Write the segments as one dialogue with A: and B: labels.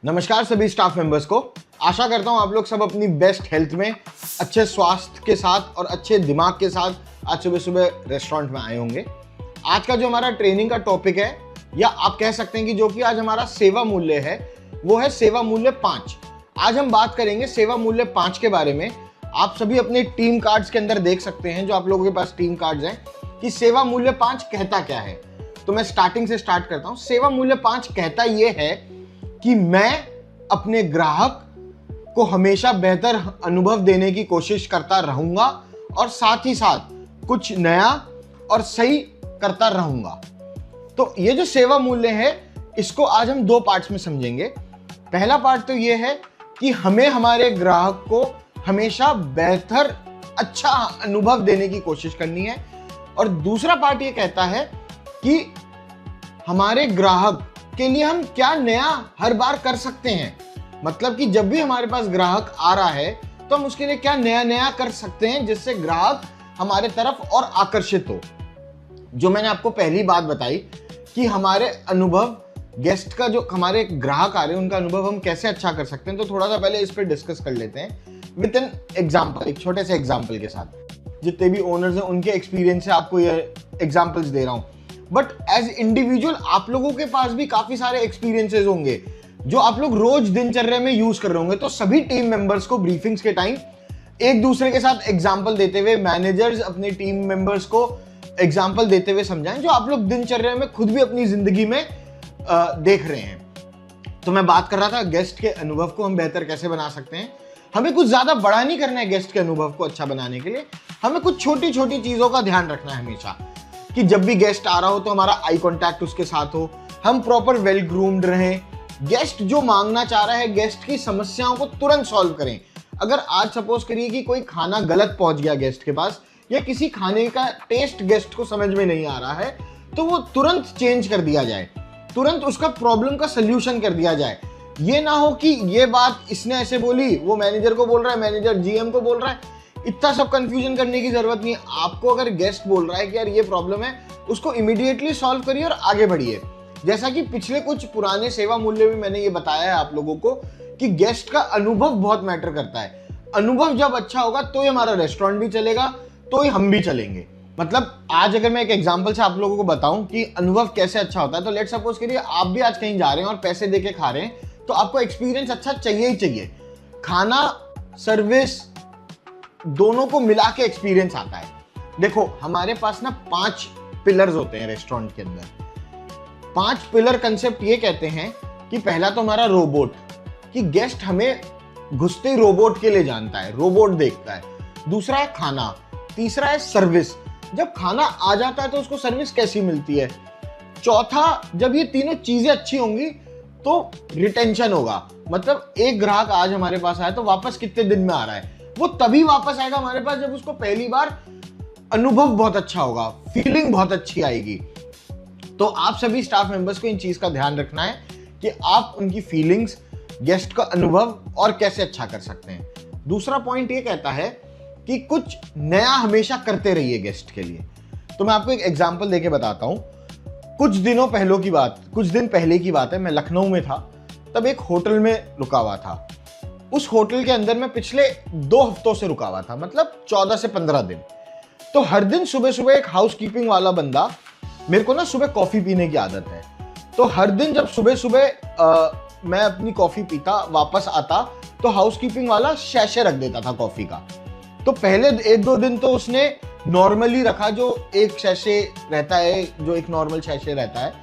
A: नमस्कार सभी staff members को। आशा करता हूं आप लोग सब अपनी बेस्ट हेल्थ में, अच्छे स्वास्थ्य के साथ और अच्छे दिमाग के साथ आज सुबह सुबह रेस्टोरेंट में आए होंगे। आज का जो हमारा ट्रेनिंग का टॉपिक है, या आप कह सकते हैं कि जो कि आज हमारा सेवा मूल्य है, वो है सेवा मूल्य 5। आज हम बात करेंगे सेवा मूल्य 5 के बारे में। आप सभी अपने टीम कार्ड्स के अंदर देख सकते हैं, जो आप लोगों के पास टीम कार्ड्स हैं, कि सेवा मूल्य 5 कहता क्या है। तो मैं स्टार्टिंग से स्टार्ट करता हूं। सेवा मूल्य 5 कहता यह है कि मैं अपने ग्राहक को हमेशा बेहतर अनुभव देने की कोशिश करता रहूंगा और साथ ही साथ कुछ नया और सही करता रहूंगा। तो ये जो सेवा मूल्य है, इसको आज हम 2 पार्ट्स में समझेंगे। पहला पार्ट तो ये है कि हमें हमारे ग्राहक को हमेशा बेहतर अच्छा अनुभव देने की कोशिश करनी है, और दूसरा पार्ट ये कहता है कि हमारे ग्राहक के लिए हम क्या नया हर बार कर सकते हैं। मतलब कि जब भी हमारे पास ग्राहक आ रहा है तो हम उसके लिए क्या नया नया कर सकते हैं जिससे ग्राहक हमारे तरफ और आकर्षित हो। जो मैंने आपको पहली बात बताई कि हमारे अनुभव गेस्ट का, जो हमारे ग्राहक आ रहे हैं उनका अनुभव हम कैसे अच्छा कर सकते हैं, तो थोड़ा सा पहले इस पर डिस्कस कर लेते हैं विद एन एग्जाम्पल, एक छोटे से एग्जाम्पल के साथ। जितने भी ओनर्स हैं उनके एक्सपीरियंस से आपको ये एग्जाम्पल्स दे रहा हूं, बट एज इंडिविजुअल आप लोगों के पास भी काफी सारे एक्सपीरियंसेस होंगे जो आप लोग रोज दिनचर्या में यूज कर रहे होंगे। तो सभी टीम मेंबर्स को ब्रीफिंग्स के टाइम एक दूसरे के साथ एग्जांपल देते हुए, मैनेजर्स अपने टीम मेंबर्स को एग्जांपल देते हुए समझाएं, जो आप लोग दिनचर्या में खुद भी अपनी जिंदगी में देख रहे हैं। तो मैं बात कर रहा था गेस्ट के अनुभव को हम बेहतर कैसे बना सकते हैं। हमें कुछ ज्यादा बड़ा नहीं करना है गेस्ट के अनुभव को अच्छा बनाने के लिए। हमें कुछ छोटी छोटी चीजों का ध्यान रखना है हमेशा, कि जब भी गेस्ट आ रहा हो तो हमारा आई कांटेक्ट उसके साथ हो, हम प्रॉपर वेल ग्रूम्ड रहें, गेस्ट जो मांगना चाह रहा है, गेस्ट की समस्याओं को तुरंत सॉल्व करें। अगर आज सपोज करिए कि कोई खाना गलत पहुंच गया गेस्ट के पास, या किसी खाने का टेस्ट गेस्ट को समझ में नहीं आ रहा है, तो वो तुरंत चेंज कर दिया जाए, तुरंत उसका प्रॉब्लम का सल्यूशन कर दिया जाए। ये ना हो कि ये बात इसने ऐसे बोली, वो मैनेजर को बोल रहा है, मैनेजर जीएम को बोल रहा है। इतना सब कंफ्यूजन करने की जरूरत नहीं है। आपको अगर गेस्ट बोल रहा है कि यार ये प्रॉब्लम है, उसको इमीडिएटली सॉल्व करिए और आगे बढ़िए। जैसा कि पिछले कुछ पुराने सेवा मूल्य में मैंने ये बताया है आप लोगों को कि गेस्ट का अनुभव बहुत मैटर करता है। अनुभव जब अच्छा होगा तो ही हमारा रेस्टोरेंट भी चलेगा, तो ही हम भी चलेंगे। मतलब आज अगर मैं एक एग्जांपल से आप लोगों को बताऊं कि अनुभव कैसे अच्छा होता है, तो लेट सपोज करिए आप भी आज कहीं जा रहे हैं और पैसे देके खा रहे हैं, तो आपको एक्सपीरियंस अच्छा चाहिए ही चाहिए। खाना, सर्विस दोनों को मिला के एक्सपीरियंस आता है। देखो हमारे पास ना 5 पिलर्स होते हैं रेस्टोरेंट के अंदर। 5 पिलर कंसेप्ट ये कहते हैं कि पहला तो हमारा रोबोट, कि गेस्ट हमें घुसते ही रोबोट के लिए जानता है, रोबोट देखता है। दूसरा है खाना। तीसरा है सर्विस, जब खाना आ जाता है तो उसको सर्विस कैसी मिलती है। चौथा, जब ये तीनों चीजें अच्छी होंगी तो रिटेंशन होगा। मतलब एक ग्राहक आज हमारे पास आया तो वापस कितने दिन में आ रहा है, वो तभी वापस आएगा हमारे पास जब उसको पहली बार अनुभव बहुत अच्छा होगा, फीलिंग बहुत अच्छी आएगी। तो आप सभी स्टाफ मेंबर्स को इन चीज का ध्यान रखना है कि आप उनकी फीलिंग्स, गेस्ट का अनुभव और कैसे अच्छा कर सकते हैं। दूसरा पॉइंट ये कहता है कि कुछ नया हमेशा करते रहिए गेस्ट के लिए। तो मैं आपको एक एग्जांपल देके बताता हूं। कुछ दिन पहले की बात है, मैं लखनऊ में था, तब एक होटल में रुका हुआ था। उस होटल के अंदर मैं पिछले 2 हफ्तों से रुका हुआ था, मतलब 14 से 15 दिन। तो हर दिन सुबह सुबह एक हाउसकीपिंग वाला बंदा, मेरे को ना सुबह कॉफी पीने की आदत है, तो हर दिन जब सुबह सुबह मैं अपनी कॉफी पीता, वापस आता, तो हाउसकीपिंग वाला शैशे रख देता था कॉफी का। तो पहले 1-2 दिन तो उसने नॉर्मली रखा, जो एक शैशे रहता है, जो एक नॉर्मल शैशे रहता है।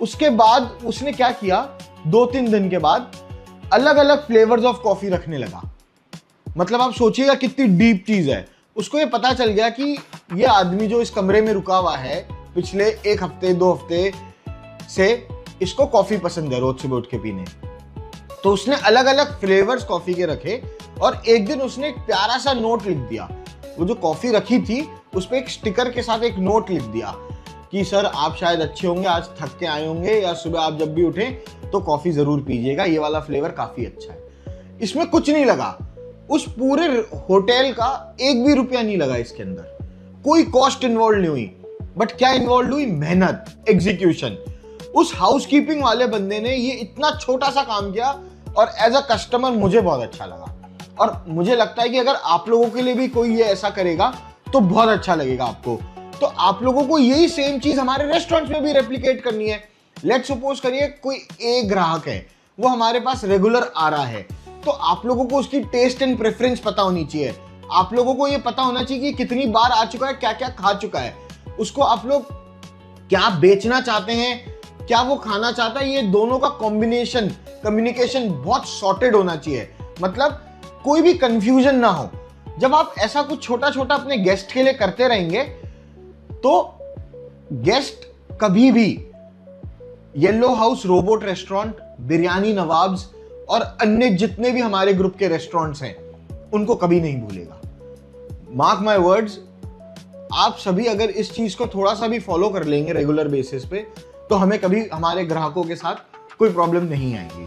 A: उसके बाद उसने क्या किया, 2-3 दिन के बाद अलग अलग फ्लेवर्स ऑफ कॉफी रखने लगा। मतलब आप सोचिएगा कितनी डीप चीज है। उसको ये पता चल गया कि ये आदमी जो इस कमरे में रुका हुआ है पिछले 1 हफ्ते 2 हफ्ते से, इसको कॉफी पसंद है रोज सुबह उठ के पीने। तो उसने अलग अलग फ्लेवर्स कॉफी के रखे, और एक दिन उसने एक प्यारा सा नोट लिख दिया। वो जो कॉफी रखी थी उस पर एक स्टिकर के साथ एक नोट लिख दिया कि सर आप शायद अच्छे होंगे, आज थक के आए होंगे, या सुबह आप जब भी उठें तो कॉफी जरूर पीजिएगा, ये वाला फ्लेवर काफी अच्छा है। इसमें कुछ नहीं लगा, उस पूरे होटल का 1 भी रुपया नहीं लगा इसके अंदर, कोई कॉस्ट इन्वॉल्व नहीं हुई। बट क्या इन्वॉल्व हुई, मेहनत, एग्जीक्यूशन। उस हाउसकीपिंग वाले बंदे ने ये इतना छोटा सा काम किया और एज अ कस्टमर मुझे बहुत अच्छा लगा। और मुझे लगता है कि अगर आप लोगों के लिए भी कोई ये ऐसा करेगा तो बहुत अच्छा लगेगा आपको। तो आप लोगों को यही सेम चीज हमारे रेस्टोरेंट में भी रेप्लिकेट करनी है। लेट्स सपोज करिए कोई एक ग्राहक है, वो हमारे पास रेगुलर आ रहा है, तो आप लोगों को उसकी टेस्ट एंड प्रेफरेंस पता होनी चाहिए। आप लोगों को ये पता होना चाहिए कि कितनी बार आ चुका है, क्या क्या खा चुका है, उसको आप लोग क्या बेचना चाहते हैं, क्या वो खाना चाहता है। ये दोनों का कॉम्बिनेशन, कम्युनिकेशन बहुत सॉर्टेड होना चाहिए, मतलब कोई भी कंफ्यूजन ना हो। जब आप ऐसा कुछ छोटा छोटा अपने गेस्ट के लिए करते रहेंगे तो गेस्ट कभी भी yellow house robot restaurant, biryani nawabs और अन्य जितने भी हमारे ग्रुप के रेस्टोरेंट्स हैं उनको कभी नहीं भूलेगा। मार्क माय वर्ड्स, आप सभी अगर इस चीज को थोड़ा सा भी फॉलो कर लेंगे रेगुलर बेसिस पे तो हमें कभी हमारे ग्राहकों के साथ कोई प्रॉब्लम नहीं आएगी।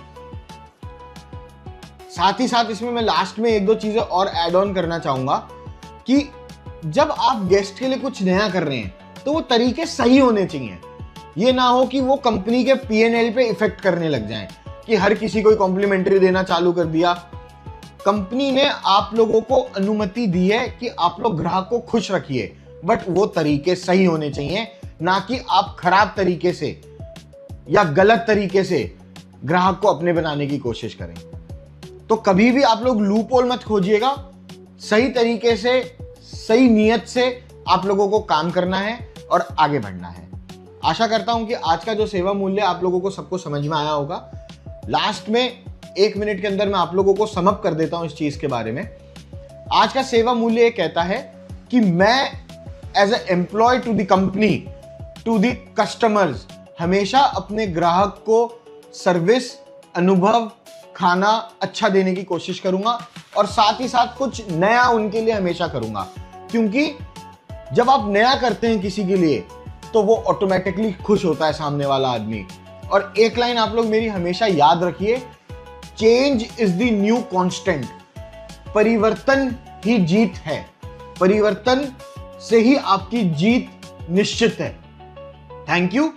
A: साथ ही साथ इसमें मैं लास्ट में एक दो चीजें और ऐड ऑन करना चाहूंगा कि जब आप गेस्ट के लिए कुछ नया कर रहे हैं तो वो तरीके सही होने चाहिए। ये ना हो कि वो कंपनी के P&L पे इफेक्ट करने लग जाएं कि हर किसी को कॉम्प्लीमेंट्री देना चालू कर दिया। कंपनी ने आप लोगों को अनुमति दी है कि आप लोग ग्राहक को खुश रखिए, बट वो तरीके सही होने चाहिए, ना कि आप खराब तरीके से या गलत तरीके से ग्राहक को अपने बनाने की कोशिश करें। तो कभी भी आप लोग लूप होल मत खोजिएगा, सही तरीके से, सही नीयत से आप लोगों को काम करना है और आगे बढ़ना है। आशा करता हूं कि आज का जो सेवा मूल्य आप लोगों को सबको समझ में आया होगा। लास्ट में 1 मिनट के अंदर मैं आप लोगों को सम अप कर देता हूं इस चीज के बारे में। आज का सेवा मूल्य ये कहता है कि मैं as a employee to the company, to the customers, हमेशा अपने ग्राहक को सर्विस, अनुभव, खाना अच्छा देने की कोशिश करूंगा और साथ ही साथ कुछ नया उनके लिए हमेशा करूंगा। क्योंकि जब आप नया करते हैं किसी के लिए तो वो ऑटोमेटिकली खुश होता है सामने वाला आदमी। और एक लाइन आप लोग मेरी हमेशा याद रखिए, change is the new constant. परिवर्तन ही जीत है, परिवर्तन से ही आपकी जीत निश्चित है। Thank you.